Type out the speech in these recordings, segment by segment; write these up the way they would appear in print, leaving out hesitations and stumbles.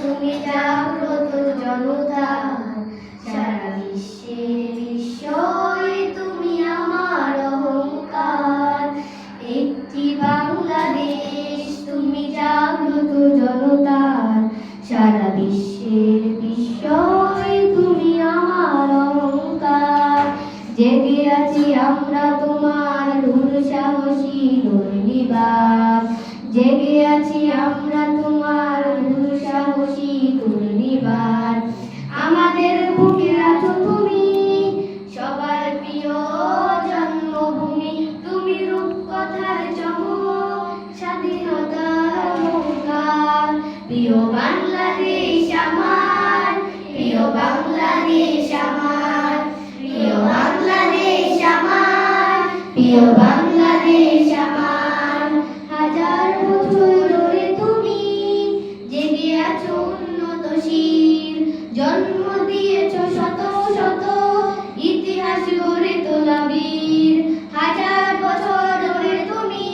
তুমি জাগ্রত জনতার, সারা বিশ্বের বিস্ময় তুমি আমার অহংকার। একটি বাংলাদেশ, তুমি জাগ্রত জনতার, সারা বিশ্বের বিস্ময় তুমি আমার অহংকার। জেগে আছি আমরা তোমার দুঃসাহসী দুর্নিবার, জেগে আছি আমরা তোমার দুঃসাহসী দুর্নিবার। আমাদের বুকে আছো তুমি, সবার প্রিয় জন্মভূমি, তুমি রূপকথার চমক, স্বাধীনতার অহংকার। প্রিয় বাংলাদেশ আমার, প্রিয় বাংলাদেশ আমার, প্রিয় বাংলাদেশ আমার, প্রিয় বাংলাদেশ আমার। হাজার বছর ধরে তুমি জেগে আছো উন্নতশীল, জন্ম দিয়েছো শত শত ইতিহাস গড়ে তোলা বীর। হাজার বছর ধরে তুমি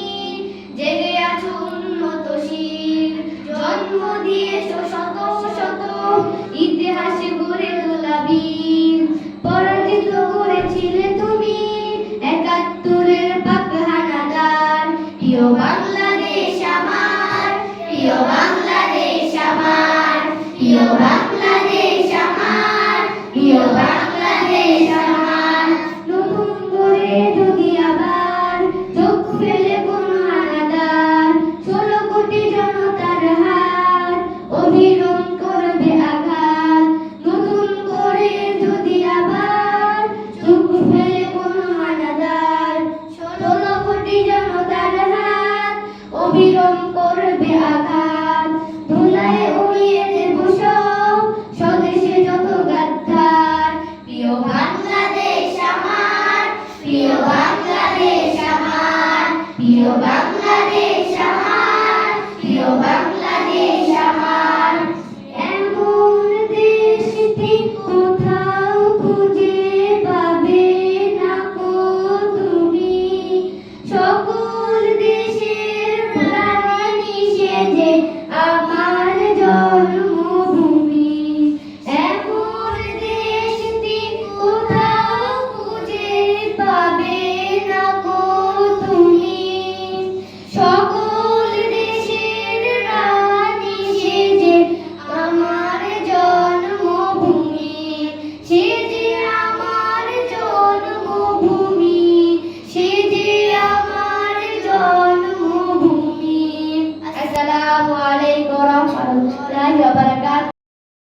জেগে আছো উন্নতশীল, জন্ম দিয়েছো শত শত ইতিহাস গড়ে তোলা বীর। পরাজিত করেছিলে তুমি একাত্তরের পাক হানাদার। প্রিয় বাংলাদেশ আমার, প্রিয় বাংলাদেশ আমার, প্রিয় বাংলাদেশ আমার, প্রিয় বাংলাদেশ আমার। নতুন করে যদি আবার চোখ ফেলে কোন হানাদার, 16 কোটি জনতার হাত অবিরাম করবে আঘাত। নতুন করে যদি আবার চোখ ফেলে কোন হানাদার, 16 কোটি জনতার হাত অবিরাম করবে আঘাত। ধুলায় উড়িয়ে দেব সব স্বদেশে যত গাদ্দার। প্রিয় বাংলাদেশ আমার, প্রিয় বাংলাদেশ আমার, প্রিয় বাংলাদেশ আমার, প্রিয় বাংলাদেশ আমার। এমন দেশটি কোথাও খুঁজে পাবে না কো তুমি, সকল দেশের প্রাণী সেজে আমার জন্ম